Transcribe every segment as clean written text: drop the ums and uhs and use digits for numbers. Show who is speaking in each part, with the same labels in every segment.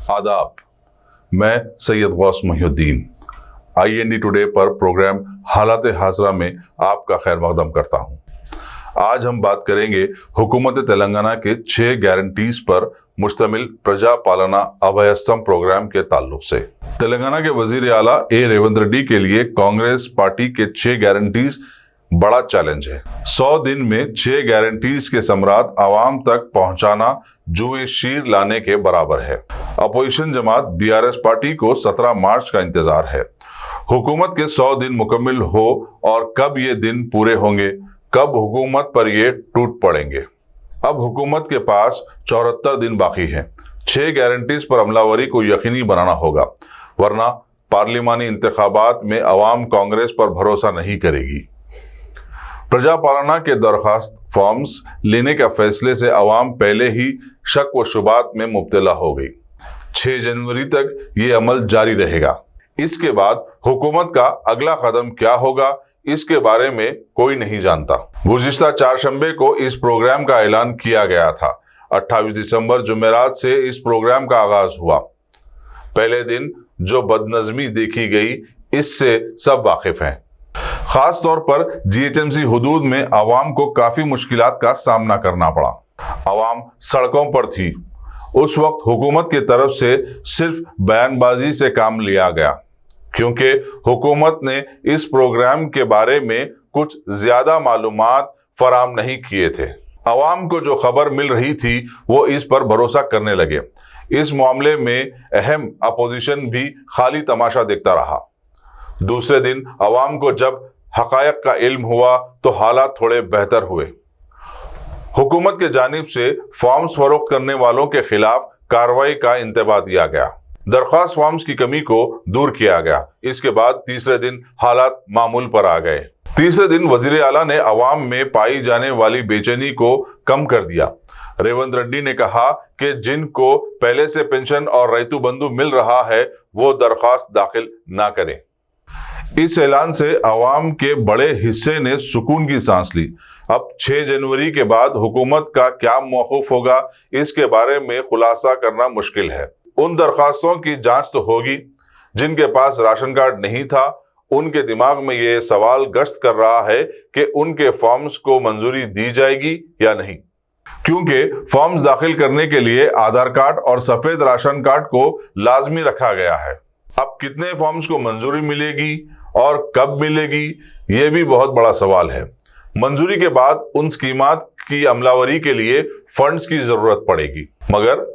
Speaker 1: आदाब, मैं Syed Ghaus Mohiuddin IND today पर प्रोग्राम हालात हाजरा में आपका खैर मकदम करता हूँ। आज हम बात करेंगे हुकूमत तेलंगाना के 6 गारंटीज पर मुश्तमिल प्रजा पालना अभयस्तम प्रोग्राम के ताल्लुक से। तेलंगाना के वजीर आला ए रेवंत रेड्डी के लिए कांग्रेस पार्टी के 6 गारंटीज बड़ा चैलेंज है। 100 दिन में 6 गारंटीज के समरात आवाम तक पहुंचाना जुए शीर लाने के बराबर है। अपोजिशन जमात BRS पार्टी को 17 मार्च का इंतजार है। हुकूमत के 100 दिन मुकम्मल हो और कब ये दिन पूरे होंगे, कब हुकूमत पर ये टूट पड़ेंगे। अब हुकूमत के पास 74 दिन बाकी हैं। 6 गारंटीज पर अमलावरी को यकीनी बनाना होगा, वरना पार्लिमानी इंतखाबात में अवाम कांग्रेस पर भरोसा नहीं करेगी। प्रजा पालना के दरखास्त फॉर्म्स लेने के फैसले से अवाम पहले ही शक व शुबात में मुब्तला हो गई। 6 जनवरी तक ये अमल जारी रहेगा। इसके बाद हुकूमत का अगला कदम क्या होगा, इसके बारे में कोई नहीं जानता। गुज़िश्ता चारशंबे को इस प्रोग्राम का ऐलान किया गया था। 28 दिसंबर जुमेरात से इस प्रोग्राम का आगाज हुआ। पहले दिन जो बदनज़मी देखी गई, इससे सब वाकिफ हैं। खास तौर पर GHMC हुदूद में आवाम को काफी मुश्किलात का सामना करना पड़ा। आवाम सड़कों पर थी। उस वक्त हुकूमत की तरफ से सिर्फ बयानबाजी से काम लिया गया, क्योंकि हुकूमत ने इस प्रोग्राम के बारे में कुछ ज्यादा मालूमात फराम नहीं किए थे। आवाम को जो खबर मिल रही थी वो इस पर भरोसा करने लगे। इस मामले में अहम अपोजिशन भी खाली तमाशा देखता रहा। दूसरे दिन आवाम को जब हकायक का इल्म हुआ तो हालात थोड़े बेहतर हुए। हुकूमत के जानिब से फॉर्म्स फरोख्त करने वालों के खिलाफ कार्रवाई का इंतबाह दिया गया। दरख्वास्त फॉर्म्स की कमी को दूर किया गया। इसके बाद तीसरे दिन हालात मामूल पर आ गए। तीसरे दिन वजीर आला ने अवाम में पाई जाने वाली बेचैनी को कम कर दिया। रेवंत रेड्डी ने कहा कि जिनको पहले से पेंशन और रैतु बंधु मिल रहा है वो दरख्वास्त दाखिल ना करें। इस ऐलान से अवाम के बड़े हिस्से ने सुकून की सांस ली। अब 6 जनवरी के बाद हुकूमत का क्या मौक़िफ़ होगा, इसके बारे में खुलासा करना मुश्किल है। उन दरख्वास्तों की जांच तो होगी जिनके पास राशन कार्ड नहीं था। उनके दिमाग में ये सवाल गश्त कर रहा है कि उनके फॉर्म्स को मंजूरी दी जाएगी या नहीं, क्योंकि फॉर्म्स दाखिल करने के लिए आधार कार्ड और सफेद राशन कार्ड को लाजमी रखा गया है। अब कितने फॉर्म्स को मंजूरी मिलेगी और कब मिलेगी, ये भी बहुत बड़ा सवाल है। मंजूरी के बाद उन स्कीमात की अमलावरी के लिए फंड्स की जरूरत पड़ेगी। मगर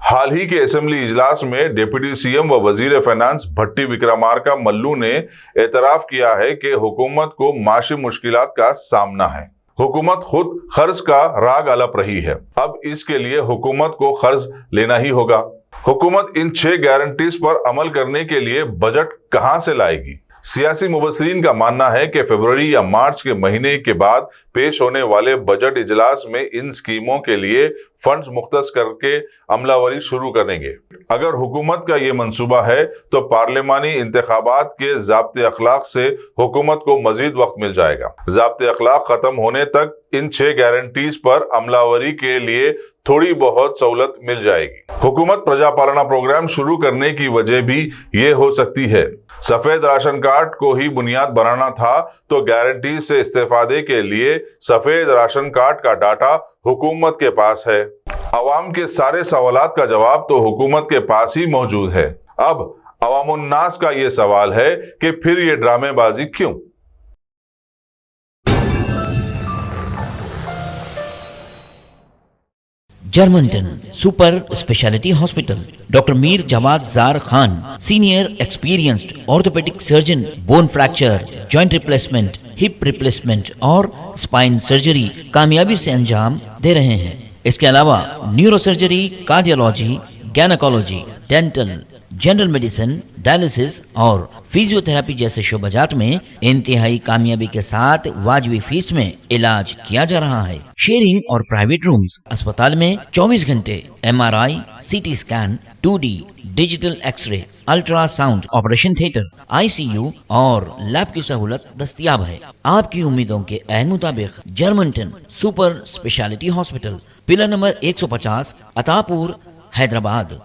Speaker 1: हाल ही के असेंबली इजलास में डिप्टी CM व वजीर फाइनेंस भट्टी विक्रमार्का मल्लू ने एतराफ किया है कि हुकूमत को माशी मुश्किलात का सामना है। हुकूमत खुद खर्च का राग अलप रही है। अब इसके लिए हुकूमत को कर्ज लेना ही होगा। हुकूमत इन 6 गारंटीज पर अमल करने के लिए बजट कहां से लाएगी? सियासी मुबसरीन का मानना है कि फरवरी या मार्च के महीने के बाद पेश होने वाले बजट इजलास में इन स्कीमों के लिए फंड्स मुख्तस करके अमलावरी शुरू करेंगे। अगर हुकूमत का ये मंसूबा है तो पार्लिमानी इंतखाबात के ज़ाब्ते अखलाक से हुकूमत को मजीद वक्त मिल जाएगा। ज़ाब्ते अखलाक खत्म होने तक इन 6 गारंटीज पर अमलावरी के लिए थोड़ी बहुत सहूलत मिल जाएगी। हुकूमत प्रजा पालना प्रोग्राम शुरू करने की वजह भी ये हो सकती है। सफेद राशन कार्ड को ही बुनियाद बनाना था तो गारंटी से इस्तेफादे के लिए सफेद राशन कार्ड का डाटा हुकूमत के पास है। अवाम के सारे सवालात का जवाब तो हुकूमत के पास ही मौजूद है। अब अवामुन्नास का ये सवाल है कि फिर ये ड्रामेबाजी क्यों?
Speaker 2: Germanten super speciality hospital, doctor Mir Jawad Zar Khan, senior experienced orthopaedic surgeon, bone fracture, joint replacement, hip replacement और स्पाइन सर्जरी कामयाबी से अंजाम दे रहे हैं। इसके अलावा neuro surgery, cardiology, gynaecology, dental, general medicine, dialysis और फिजियोथेरेपी जैसे शोबाजात में इंतहाई कामयाबी के साथ वाजबी फीस में इलाज किया जा रहा है। शेयरिंग और प्राइवेट रूम्स, अस्पताल में 24 घंटे MRI, CT scan, 2D digital x ray, ultrasound, operation theatre, ICU और लैब की सहूलत दस्तयाब है। आपकी उम्मीदों के ऐन मुताबिक Germanten super speciality hospital, pillar number 150, Attapur, Hyderabad.